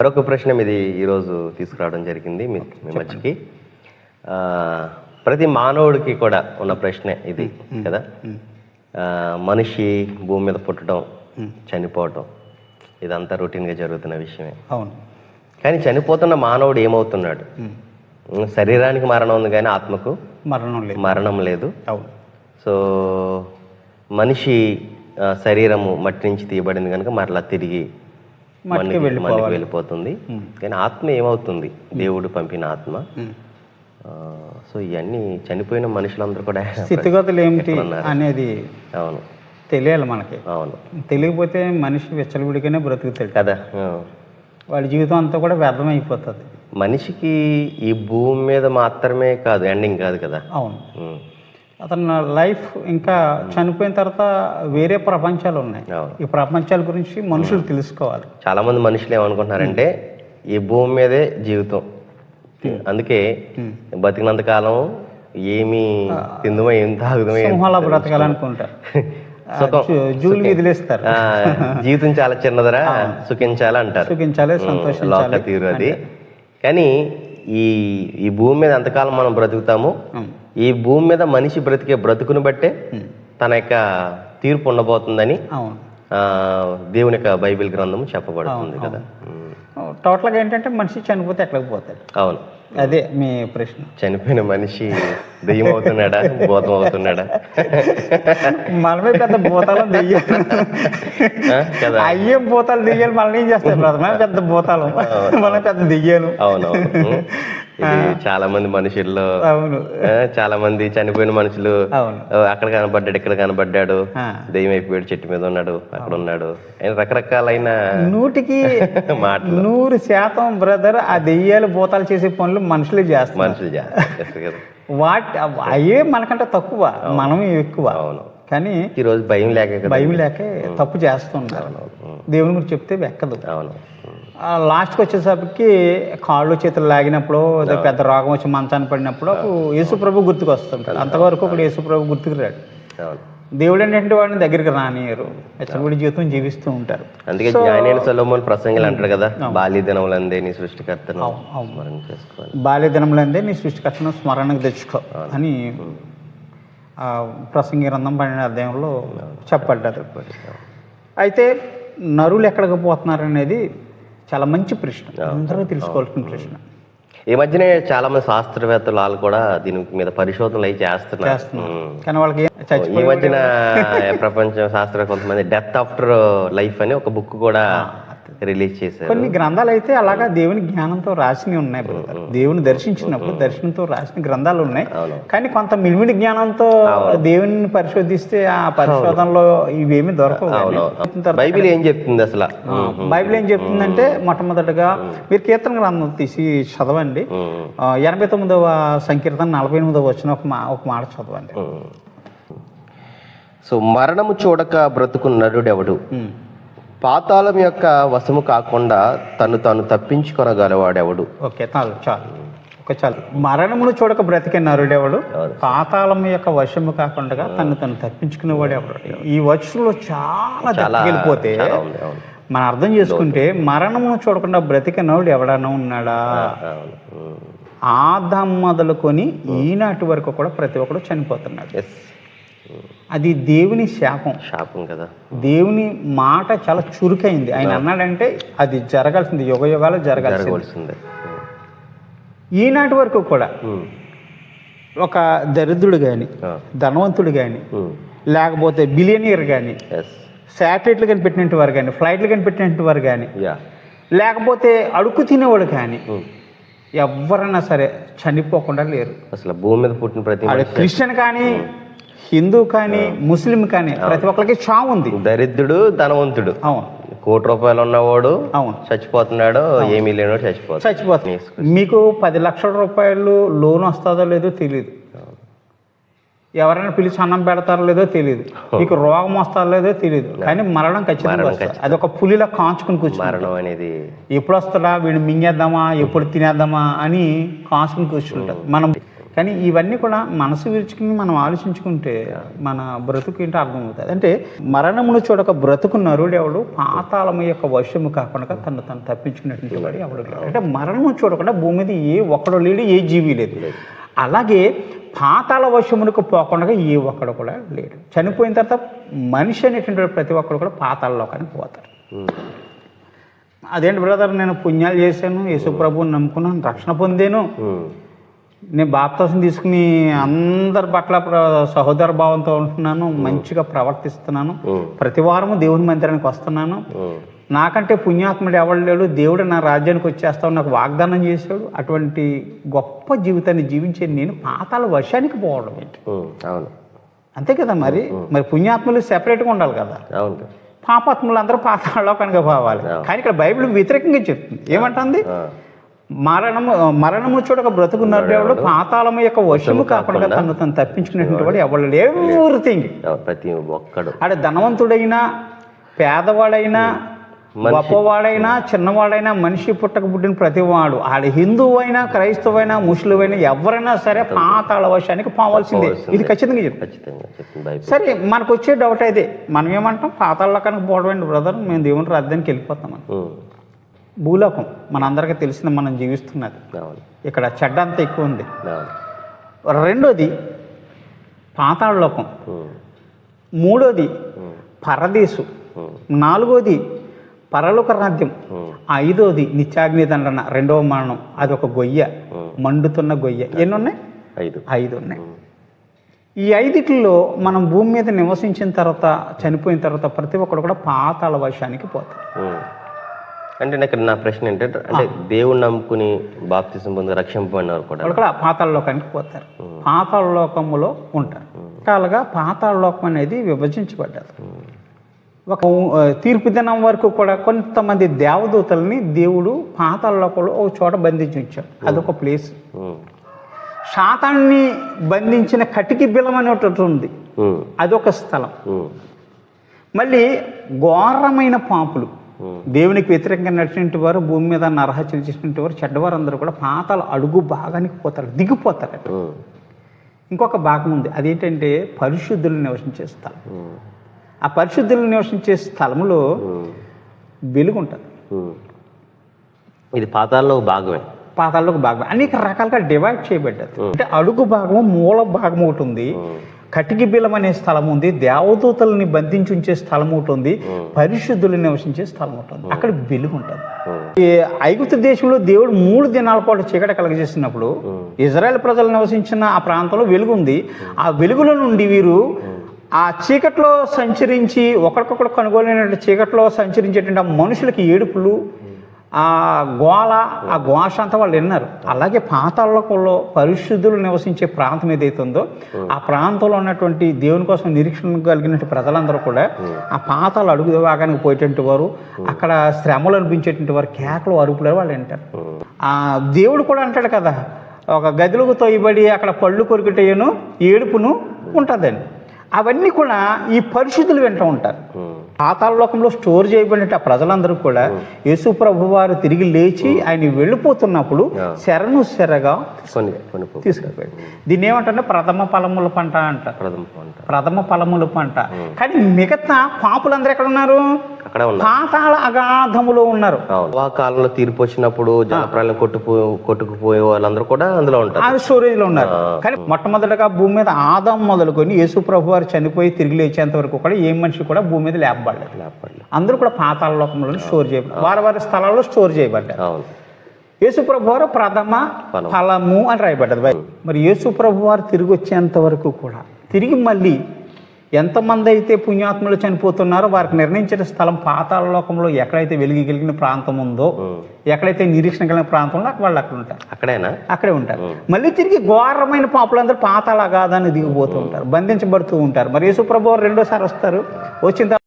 మరొక ప్రశ్న మీది ఈరోజు తీసుకురావడం జరిగింది మీ మధ్యకి. ప్రతి మానవుడికి కూడా ఉన్న ప్రశ్నే ఇది కదా. మనిషి భూమి మీద పుట్టడం, చనిపోవటం ఇదంతా రొటీన్గా జరుగుతున్న విషయమే. అవును. కానీ చనిపోతున్న మానవుడు ఏమవుతున్నాడు? శరీరానికి మరణం ఉంది కానీ ఆత్మకు మరణం లేదు. అవును. సో మనిషి శరీరము మట్టి నుంచి తీయబడింది కనుక మరలా తిరిగి మట్టికి వెళ్ళిపోతుంది. కానీ ఆత్మ ఏమవుతుంది? దేవుడు పంపిన ఆత్మ. సో ఇవన్నీ చనిపోయిన మనుషులందరూ కూడా స్థితిగతులు ఏమిటి అనేది అవును తెలియాలి మనకి. అవును. తెలియకపోతే మనిషి విచ్చలవిడిగానే బ్రతుకుతాడు కదా. వాడి జీవితం అంతా కూడా వ్యర్థమైపోతుంది. మనిషికి ఈ భూమి మీద మాత్రమే కాదు, ఎండింగ్ కాదు కదా. అవును. అతను లైఫ్ ఇంకా చనిపోయిన తర్వాత వేరే ప్రపంచాలు ఉన్నాయి. ఈ ప్రపంచాల గురించి మనుషులు తెలుసుకోవాలి. చాలా మంది మనుషులు ఏమనుకుంటున్నారంటే ఈ భూమి మీదే జీవితం, అందుకే బతికినంత కాలం ఏమి తిందుమో ఏం తాగుదమో సింహాల బ్రతకాలనుకుంటారు. జూలు విదిలేస్తారు. జీవితం చాలా చిన్నదరా, సుఖించాలి అంటారు. సుఖించాలి, సంతోషించాలి, లోక తీరు అది. కానీ ఈ భూమి మీద ఎంతకాలం మనం బ్రతుకుతాము, ఈ భూమి మీద మనిషి బ్రతికే బ్రతుకుని బట్టే తన యొక్క తీర్పు ఉండబోతుందని దేవుని యొక్క బైబిల్ గ్రంథం చెప్పబడుతుంది కదా. టోటల్గా ఏంటంటే మనిషి చనిపోతే ఎక్కడికి పోతాడు? అవును, అదే మీ ప్రశ్న. చనిపోయిన మనిషి దెయ్యం అవుతున్నాడా, భూతం అవుతున్నాడా? మనమే పెద్ద భూతాలు దెయ్యాలు కదా. అయ్యే భూతాలు దెయ్యాలు మనల్ని ఏం చేస్తాయి బ్రదర్? మనం పెద్ద భూతాలు, మనం పెద్ద దెయ్యాలు. అవునవును. ఇది చాలా మంది మనుషుల్లో చాలా మంది చనిపోయిన మనుషులు అక్కడ కనబడ్డాడు, ఇక్కడ కనబడ్డాడు, దెయ్యం అయిపోయాడు, చెట్టు మీద ఉన్నాడు, అక్కడ ఉన్నాడు, రకరకాలైన 100% బ్రదర్ ఆ దెయ్యాలు భూతాలు చేసే పనులు మనుషులే చేస్తారు. మనుషులు చేస్తారు కదా. అయ్యే మనకంటే తక్కువ, మనం ఎక్కువ. అవును. కానీ ఈరోజు భయం లేక తప్పు చేస్తున్నారు. దేవుని గురించి చెప్తే ఎక్కదు. అవును. లాస్ట్కి వచ్చేసరికి కాళ్ళు చేతులు లాగినప్పుడు, పెద్ద రోగం వచ్చి మంచాన్ని పడినప్పుడు యేసుప్రభు గుర్తుకు వస్తుంటాడు. అంతవరకు ఒకడు యేసుప్రభు గుర్తుకు రాడు. దేవుడు ఏంటంటే వాడిని దగ్గరికి రానియరు, వెచ్చబడి జీవితం జీవిస్తూ ఉంటారు. అందుకే జ్ఞానైన సొలొమోను ప్రసంగాలు అంటారు కదా, బాల్య దినములందే నీ సృష్టికర్తను స్మరణ చేసుకోవాలి. బాల్య దినములందే నీ సృష్టికర్తను స్మరణకు తెచ్చుకో అని ప్రసంగి గ్రంథం 12వ అధ్యాయంలో చెప్పబడ్డారు. అయితే నరులు ఎక్కడికి పోతున్నారు అనేది చాలా మంచి ప్రశ్న, అందరూ తెలుసుకోవాల్సిన ప్రశ్న. ఈ మధ్యనే చాలా మంది శాస్త్రవేత్తలు వాళ్ళు కూడా దీని మీద పరిశోధనలు అయి చేస్తున్నారు. కానీ వాళ్ళకి ఈ మధ్యన ప్రపంచ శాస్త్ర కొంతమంది డెత్ ఆఫ్టర్ లైఫ్ అని ఒక బుక్ కూడా రిలీజ్ చేశారు. కొన్ని గ్రంథాలు అయితే అలాగా దేవుని జ్ఞానంతో రాసినవి ఉన్నాయి. దేవుని దర్శించినప్పుడు దర్శనంతో రాసిన గ్రంథాలు ఉన్నాయి. కానీ కొంత మిడిమిడి జ్ఞానంతో దేవుని పరిశోధిస్తే ఆ పరిశోధనలో ఇవేమి దొరకవు. బైబిల్ ఏం చెప్తుంది అసలు? బైబిల్ ఏం చెప్తుందంటే మొట్టమొదటిగా మీరు కీర్తన గ్రంథం తీసి చదవండి. 89వ సంకీర్తన 48వ వచనం ఒక మాట చదవండి. సో మరణము చూడక బ్రతుకు నరుడెవడు, పాతాళం యొక్క వశము కాకుండా తాను తప్పించుకొనగలవాడెవడు. ఓకే, చాలు. మరణమును చూడక బ్రతికే నరుడెవడు, పాతాళం యొక్క వశము కాకుండా తను తప్పించుకునేవాడు ఎవడు. ఈ వచనంలో చాలా వెళ్ళిపోతే మనం అర్థం చేసుకుంటే మరణమును చూడకుండా బ్రతికే నరుడు ఎవడన్నా ఉన్నాడా? ఆదాం మొదలుకొని ఈనాటి వరకు కూడా ప్రతి ఒక్కడు చనిపోతున్నాడు. అది దేవుని శాపం కదా. దేవుని మాట చాలా చురుకైంది. ఆయన అన్నాడంటే అది జరగాల్సింది, యుగ యుగాలు జరగాల్సింది. ఈనాటి వరకు కూడా ఒక దరిద్రుడు కానీ, ధనవంతుడు కానీ, లేకపోతే బిలియనీర్ కానీ, శాటిలైట్లు కానీ పెట్టినట్టు వారు కానీ, ఫ్లైట్లు కానీ పెట్టినట్టు వారు కానీ, లేకపోతే అడుగు తినేవాడు కానీ, ఎవరైనా సరే చనిపోకుండా లేరు. అసలు భూమి మీద పుట్టిన ప్రతి క్రిస్టియన్ కానీ, హిందూ కానీ, ముస్లిం కానీ ప్రతి ఒక్కరికి చావు ఉంది. దరిద్రుడు, ధనవంతుడు, అవును, ₹1 ఉన్నవాడు అవును చచ్చిపోతున్నాడు, ఏమీ లేనివాడు చచ్చిపోతుంది. మీకు 10 లక్షల రూపాయలు లోన్ వస్తుందో లేదో తెలియదు, ఎవరైనా పిలిచి అన్నం పెడతారో లేదో తెలియదు, మీకు రోగం వస్తుందో లేదో తెలియదు, కానీ మరణం ఖచ్చితంగా అది ఒక పులిలా కాంచుకుని కూర్చో. మరణం అనేది ఎప్పుడు వస్తుందా, వీడిని మింగేద్దామా, ఎప్పుడు తినేద్దామా అని కాంచుకుని కూర్చుంటారు. మనం కానీ ఇవన్నీ కూడా మనసు విరుచుకుని మనం ఆలోచించుకుంటే మన బ్రతుకు ఏంటో అర్థమవుతుంది. అంటే మరణమును చూడక బ్రతుకు నరుడు ఎవడు, పాతాళము యొక్క వశము కాకుండా తను తప్పించుకున్నటువంటి వాడు ఎవడు లేడు. అంటే మరణము చూడకుండా భూమి మీద ఏ ఒక్కడు లేడు, ఏ జీవి లేదు. అలాగే పాతాళ వశమునకు పోకుండా ఏ ఒక్కడు కూడా లేడు. చనిపోయిన తర్వాత మనిషి అనేటువంటి ప్రతి ఒక్కడు కూడా పాతాళ లోకానికి పోతారు. అదేంటి బ్రదర్, నేను పుణ్యాలు చేశాను, యేసుప్రభుని నమ్ముకున్నాను, రక్షణ పొందాను, నేను బాప్తిసం తీసుకుని అందరి పట్ల సహోదర భావంతో ఉంటున్నాను, మంచిగా ప్రవర్తిస్తున్నాను, ప్రతి వారము దేవుని మందిరానికి వస్తున్నాను, నాకంటే పుణ్యాత్ముడు ఎవడు లేడు, దేవుడు నా రాజ్యానికి వచ్చేస్తావు నాకు వాగ్దానం చేశాడు, అటువంటి గొప్ప జీవితాన్ని జీవించే నేను పాతాళ వశానికి పోవడం ఏంటి? అంతే కదా. మరి పుణ్యాత్ములు సెపరేట్గా ఉండాలి కదా, పాపాత్ములు అందరూ పాతాళలోకానికి పోవాలి. కానీ ఇక్కడ బైబిల్ వ్యతిరేకంగా చెప్తుంది. ఏమంటుంది? మరణము చూడక బ్రతుకున్నాడు ఎవడు, పాతాళము యొక్క వశము కాకుండా తను తప్పించుకునేటువంటి వాడు ఎవడు. ఎవ్రీథింగ్, ప్రతి ఒక్కడు, ఆడ ధనవంతుడైనా పేదవాడైనా గొప్పవాడైనా చిన్నవాడైనా మనిషి పుట్టక పుట్టిన ప్రతివాడు, ఆడ హిందువు అయినా క్రైస్తవైనా ముస్లిమైనా ఎవరైనా సరే పాతాళ వశానికి పోవాల్సిందే. ఇది ఖచ్చితంగా చెప్తుంది. సరే, మనకు వచ్చే డౌట్ అయితే మనం ఏమంటాం? పాతాళ లోకానికి పోవడం ఏంటి బ్రదర్, మేము దేవుని రాజ్యానికి వెళ్ళిపోతామని. భూలోకం మనందరికీ తెలిసిన మనం జీవిస్తున్నది, ఇక్కడ చెడ్డ అంతా ఎక్కువ ఉంది. రెండోది పాతాళ లోకం, మూడోది పరదేశు, నాలుగోది పరలోక రాజ్యం, ఐదోది నిత్యాగ్ని దండన, రెండవ మరణం, అది ఒక గొయ్య, మండుతున్న గొయ్య. ఎన్ని ఉన్నాయి? 5 ఉన్నాయి. ఈ 5 మనం భూమి మీద నివసించిన తర్వాత చనిపోయిన తర్వాత ప్రతి ఒక్కరు కూడా పాతాళ వశానికి పోతారు. అంటే ఇక్కడ నా ప్రశ్న ఏంటంటే, అంటే దేవుణ్ణి నమ్ముకుని బాప్తిసం పొంది రక్షింపబడినారు కూడా పాతాళ లోకానికి పోతారు, పాతాళ లోకములో ఉంటారు. రకాలుగా పాతాళ లోకం అనేది విభజించబడ్డారు. ఒక తీర్పు దినం వరకు కూడా కొంతమంది దేవదూతల్ని దేవుడు పాతాళ లోకంలో ఒక చోట బంధించి ఉంచాడు, అదొక ప్లేస్. శాతాన్ని బంధించిన కటికి బిలం అని ఒకటి ఉంది, అదొక స్థలం. మళ్ళీ ఘోరమైన పాపులు, దేవునికి వ్యతిరేకంగా నడిచినటువంటి వారు, భూమి మీద నరహత్యలు చేసినటువంటి వారు, చెడ్డవారు అందరూ కూడా పాతాళ అడుగు భాగానికి పోతారు, దిగిపోతారు. ఇంకొక భాగం ఉంది, అదేంటంటే పరిశుద్ధులు నివసించే స్థలం. ఆ పరిశుద్ధులు నివసించే స్థలంలో వెలుగు ఉంటుంది. ఇది పాతాళంలో భాగమే, పాతాళంలో భాగమే. అనేక రకాలుగా డివైడ్ చేయబడ్డది. అంటే అడుగు భాగము, మూల భాగం ఒకటి ఉంది, కటికి బిలం అనే స్థలం ఉంది, దేవదూతల్ని బంధించి ఉంచే స్థలం ఒకటి ఉంది, పరిశుద్ధులు నివసించే స్థలం ఉంటుంది. అక్కడ వెలుగు ఉంటుంది. ఈ ఐగుప్తు దేశంలో దేవుడు 3 దినాల పాటు చీకటి కలగజేసినప్పుడు ఇజ్రాయెల్ ప్రజలు నివసించిన ఆ ప్రాంతంలో వెలుగు ఉంది. ఆ వెలుగులో నుండి వీరు ఆ చీకట్లో సంచరించి ఒకరికొకరు కనుగోలేనటువంటి చీకట్లో సంచరించేటువంటి ఆ మనుషులకి ఏడుపులు, ఆ గోళ, ఆ ఘోష అంతా వాళ్ళు విన్నారు. అలాగే పాతాళలోకంలో పరిశుద్ధులు నివసించే ప్రాంతం ఏదైతే ఉందో ఆ ప్రాంతంలో ఉన్నటువంటి దేవుని కోసం నిరీక్షణ కలిగినటువంటి ప్రజలందరూ కూడా ఆ పాతాళ అడుగు భాగానికి పోయేటువంటి వారు, అక్కడ శ్రమలు అనిపించేటువంటి వారు కేకలు, అరుపులు వాళ్ళు వింటారు. ఆ దేవుడు కూడా అంటాడు కదా, ఒక గదిలోకి తోయబడి అక్కడ పళ్ళు కొరికిటేను ఏడుపును ఉంటుందని. అవన్నీ కూడా ఈ పరిశుద్ధులు వింటూ ఉంటారు. పాతాళ లోకంలో స్టోర్ చేయబడిన ఆ ప్రజలందరూ కూడా యేసు ప్రభు వారు తిరిగి లేచి ఆయన వెళ్ళిపోతున్నప్పుడు శరణు శరగా తీసుకుపోయాడు. దీన్ని ఏమంటే ప్రథమ ఫలముల పంట అంటారు. ప్రథమ ఫలముల పంట. కానీ మిగతా పాపులందరూ ఎక్కడ ఉన్నారు? పాతాళ అగాధములో ఉన్నారు. ఆ కాలంలో తీర్పు వచ్చినప్పుడు జలప్రాయం కొట్టుకుపోయే వాళ్ళందరూ కూడా అందులో ఉంటారు, ఆ స్టోరేజ్ లో ఉన్నారు. కానీ మొట్టమొదటిగా భూమి మీద ఆదాం మొదలుకొని యేసు ప్రభు వారు చనిపోయి తిరిగి లేచేంత వరకు కూడా ఏ మనిషి కూడా భూమి మీద లేపబడలేదు. అందరూ కూడా పాతాళ లోకంలో స్టోర్ చేయబడ్డారు, వారి వారి స్థలాల్లో స్టోర్ చేయబడ్డారు. యేసు ప్రభు వారు ప్రథమ ఫలము అని రాయబడ్డది. మరి యేసు ప్రభు వారు తిరిగి వచ్చేంత వరకు కూడా తిరిగి మళ్ళీ ఎంతమంది అయితే పుణ్యాత్ములు చనిపోతున్నారో వారికి నిర్ణయించిన స్థలం పాతాళ లోకంలో ఎక్కడైతే వెలిగి కలిగిన ప్రాంతం ఉందో, ఎక్కడైతే నిరీక్షణ కలిగిన ప్రాంతంలో వాళ్ళు అక్కడ ఉంటారు, అక్కడే ఉంటారు. మళ్ళీ తిరిగి ఘోరమైన పాపులందరూ పాతాళ అగాధాన్ని దిగిపోతూ ఉంటారు, బంధించబడుతూ ఉంటారు. మరి యేసు ప్రభువు రెండోసారి వస్తారు, వచ్చిన